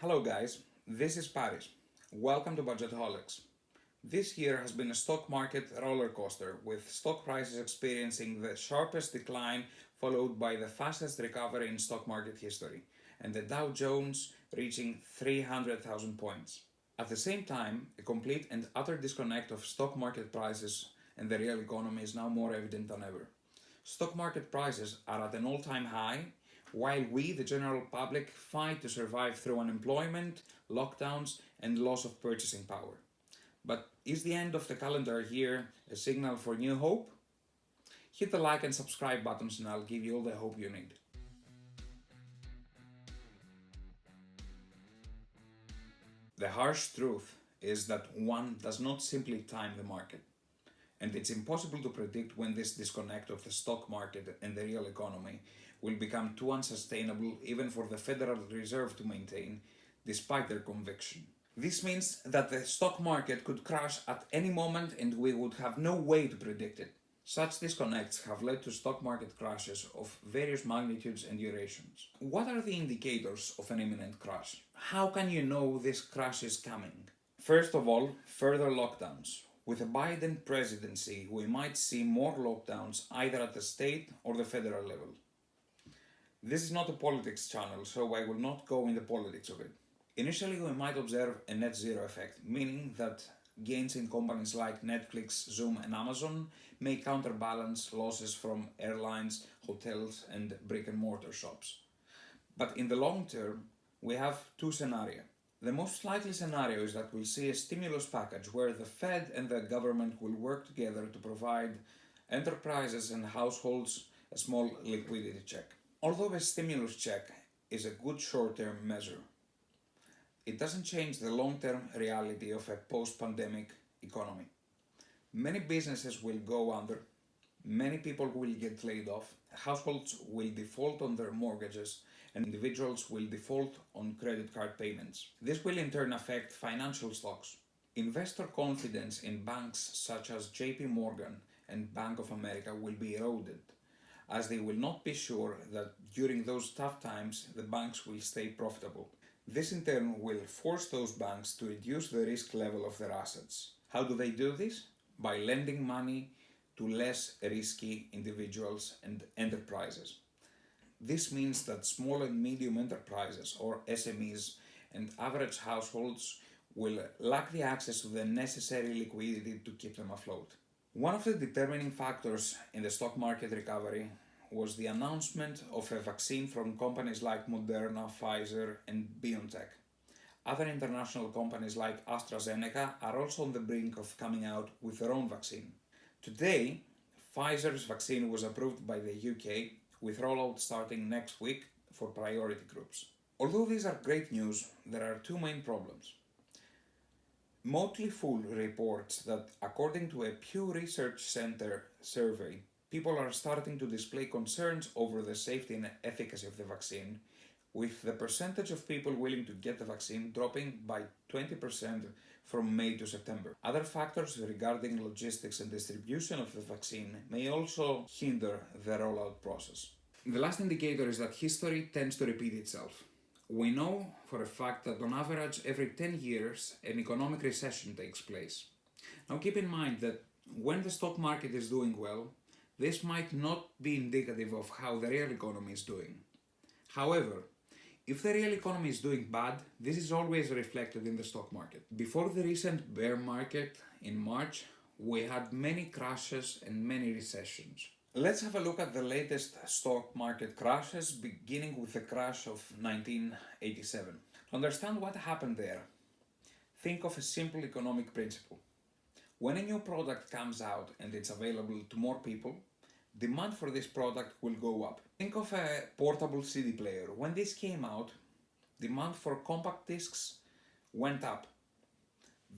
Hello guys, this is Paris. Welcome to Budgetholics. This year has been a stock market roller coaster, with stock prices experiencing the sharpest decline followed by the fastest recovery in stock market history, and the Dow Jones reaching 300,000 points. At the same time, a complete and utter disconnect of stock market prices and the real economy is now more evident than ever. Stock market prices are at an all-time high, while we, the general public, fight to survive through unemployment, lockdowns, and loss of purchasing power. But is the end of the calendar year a signal for new hope? Hit the like and subscribe buttons and I'll give you all the hope you need. The harsh truth is that one does not simply time the market, and it's impossible to predict when this disconnect of the stock market and the real economy will become too unsustainable even for the Federal Reserve to maintain, despite their conviction. This means that the stock market could crash at any moment and we would have no way to predict it. Such disconnects have led to stock market crashes of various magnitudes and durations. What are the indicators of an imminent crash? How can you know this crash is coming? First of all, further lockdowns. With a Biden presidency, we might see more lockdowns either at the state or the federal level. This is not a politics channel, so I will not go into politics of it. Initially, we might observe a net zero effect, meaning that gains in companies like Netflix, Zoom, and Amazon may counterbalance losses from airlines, hotels, and brick and mortar shops. But in the long term, we have two scenarios. The most likely scenario is that we'll see a stimulus package where the Fed and the government will work together to provide enterprises and households a small liquidity check. Although a stimulus check is a good short-term measure, it doesn't change the long-term reality of a post-pandemic economy. Many businesses will go under, many people will get laid off, households will default on their mortgages, and individuals will default on credit card payments. This will in turn affect financial stocks. Investor confidence in banks such as JP Morgan and Bank of America will be eroded, as they will not be sure that during those tough times the banks will stay profitable. This in turn will force those banks to reduce the risk level of their assets. How do they do this? By lending money to less risky individuals and enterprises. This means that small and medium enterprises, or SMEs, and average households will lack the access to the necessary liquidity to keep them afloat. One of the determining factors in the stock market recovery was the announcement of a vaccine from companies like Moderna, Pfizer, and BioNTech. Other international companies like AstraZeneca are also on the brink of coming out with their own vaccine. Today, Pfizer's vaccine was approved by the UK, with rollout starting next week for priority groups. Although these are great news, there are two main problems. Motley Fool reports that according to a Pew Research Center survey, people are starting to display concerns over the safety and efficacy of the vaccine, with the percentage of people willing to get the vaccine dropping by 20% from May to September. Other factors regarding logistics and distribution of the vaccine may also hinder the rollout process. The last indicator is that history tends to repeat itself. We know for a fact that on average every 10 years an economic recession takes place. Now keep in mind that when the stock market is doing well, this might not be indicative of how the real economy is doing. However, if the real economy is doing bad, this is always reflected in the stock market. Before the recent bear market in March, we had many crashes and many recessions. Let's have a look at the latest stock market crashes, beginning with the crash of 1987. To understand what happened there, think of a simple economic principle. When a new product comes out and it's available to more people, demand for this product will go up. Think of a portable CD player. When this came out, demand for compact discs went up.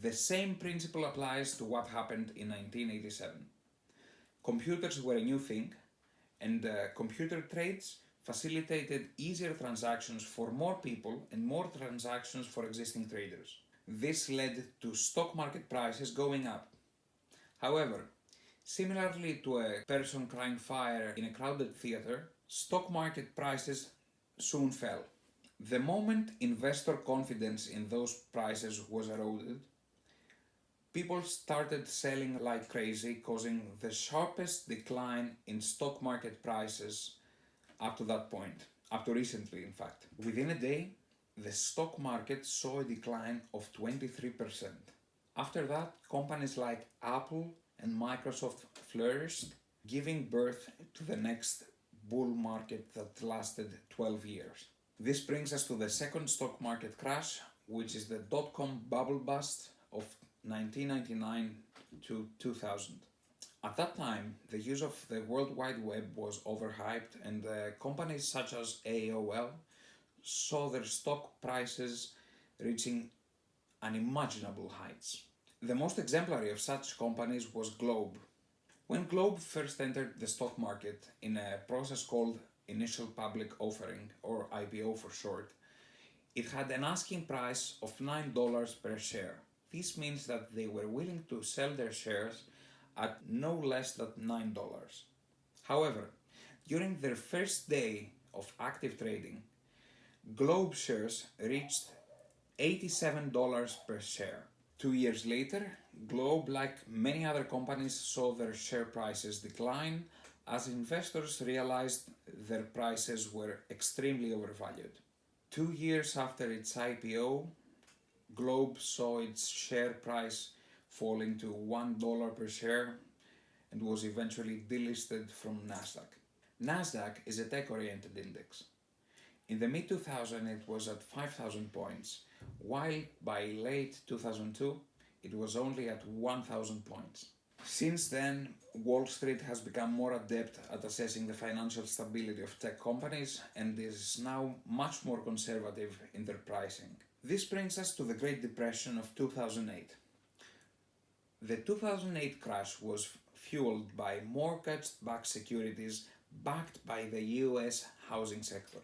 The same principle applies to what happened in 1987. Computers were a new thing, and computer trades facilitated easier transactions for more people and more transactions for existing traders. This led to stock market prices going up. However, similarly to a person crying fire in a crowded theater, stock market prices soon fell. The moment investor confidence in those prices was eroded, people started selling like crazy, causing the sharpest decline in stock market prices up to that point, up to recently, in fact. Within a day, the stock market saw a decline of 23%. After that, companies like Apple and Microsoft flourished, giving birth to the next bull market that lasted 12 years. This brings us to the second stock market crash, which is the dot-com bubble bust of 1999 to 2000. At that time, the use of the World Wide Web was overhyped, and companies such as AOL saw their stock prices reaching unimaginable heights. The most exemplary of such companies was Globe. When Globe first entered the stock market in a process called Initial Public Offering, or IPO for short, it had an asking price of $9 per share. This means that they were willing to sell their shares at no less than $9. However, during their first day of active trading, Globe shares reached $87 per share. 2 years later, Globe, like many other companies, saw their share prices decline as investors realized their prices were extremely overvalued. 2 years after its IPO, Globe saw its share price falling to $1 per share and was eventually delisted from Nasdaq. Nasdaq is a tech-oriented index. In the mid-2000s it was at 5,000 points, while by late 2002 it was only at 1,000 points. Since then, Wall Street has become more adept at assessing the financial stability of tech companies and is now much more conservative in their pricing. This brings us to the Great Depression of 2008. The 2008 crash was fueled by mortgage-backed securities backed by the US housing sector.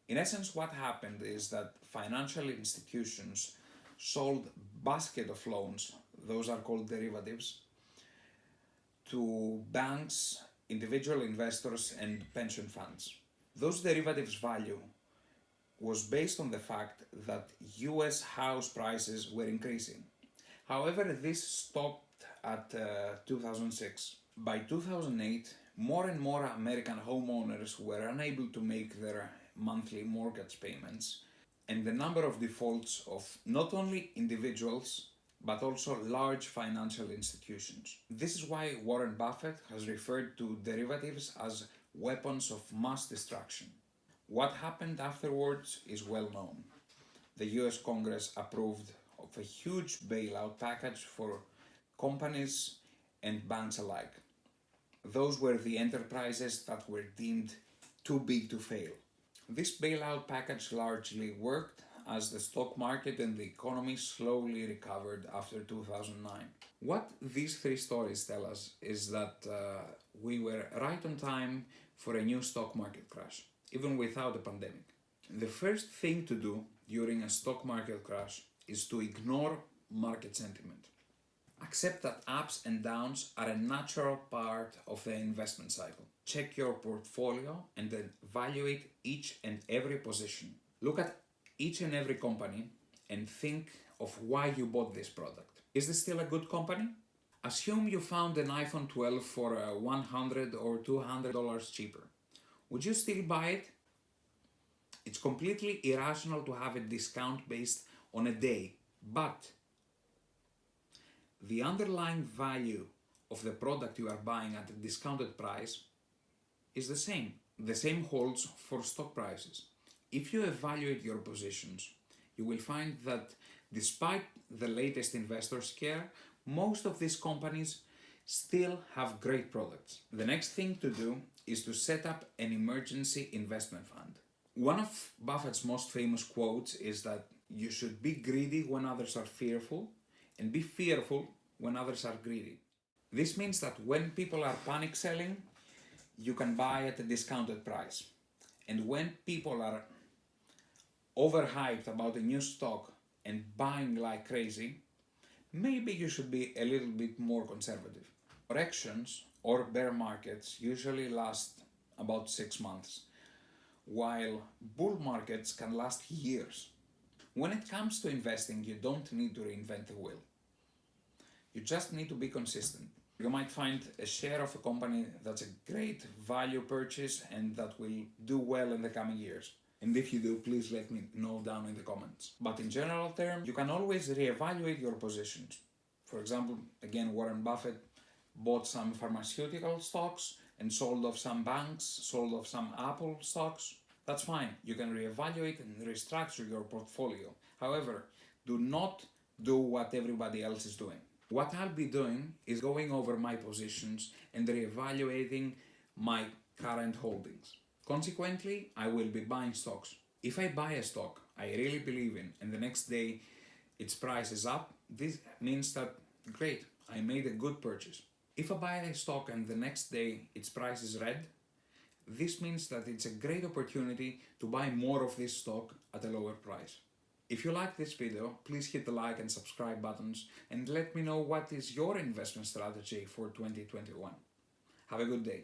In essence, what happened is that financial institutions sold basket of loans, those are called derivatives, to banks, individual investors and pension funds. Those derivatives value was based on the fact that US house prices were increasing. However, this stopped at 2006. By 2008, more and more American homeowners were unable to make their monthly mortgage payments, and the number of defaults of not only individuals but also large financial institutions. This is why Warren Buffett has referred to derivatives as weapons of mass destruction. What happened afterwards is well known. The US Congress approved of a huge bailout package for companies and banks alike. Those were the enterprises that were deemed too big to fail. This bailout package largely worked as the stock market and the economy slowly recovered after 2009. What these three stories tell us is that we were right on time for a new stock market crash, even without a pandemic. The first thing to do during a stock market crash is to ignore market sentiment. Accept that ups and downs are a natural part of the investment cycle. Check your portfolio and then evaluate each and every position. Look at each and every company and think of why you bought this product. Is this still a good company? Assume you found an iPhone 12 for $100 or $200 cheaper. Would you still buy it? It's completely irrational to have a discount based on a day, but the underlying value of the product you are buying at a discounted price is the same. The same holds for stock prices. If you evaluate your positions, you will find that despite the latest investor scare, most of these companies still have great products. The next thing to do is to set up an emergency investment fund. One of Buffett's most famous quotes is that you should be greedy when others are fearful and be fearful when others are greedy. This means that when people are panic selling, you can buy at a discounted price. And when people are overhyped about a new stock and buying like crazy, maybe you should be a little bit more conservative. Corrections or bear markets usually last about 6 months, while bull markets can last years. When it comes to investing, you don't need to reinvent the wheel. You just need to be consistent. You might find a share of a company that's a great value purchase and that will do well in the coming years. And if you do, please let me know down in the comments. But in general terms, you can always reevaluate your positions. For example, again, Warren Buffett bought some pharmaceutical stocks and sold off some banks, sold off some Apple stocks. That's fine. You can reevaluate and restructure your portfolio. However, do not do what everybody else is doing. What I'll be doing is going over my positions and reevaluating my current holdings. Consequently, I will be buying stocks. If I buy a stock I really believe in and the next day its price is up, this means that great, I made a good purchase. If I buy a stock and the next day its price is red, this means that it's a great opportunity to buy more of this stock at a lower price. If you like this video, please hit the like and subscribe buttons and let me know what is your investment strategy for 2021. Have a good day.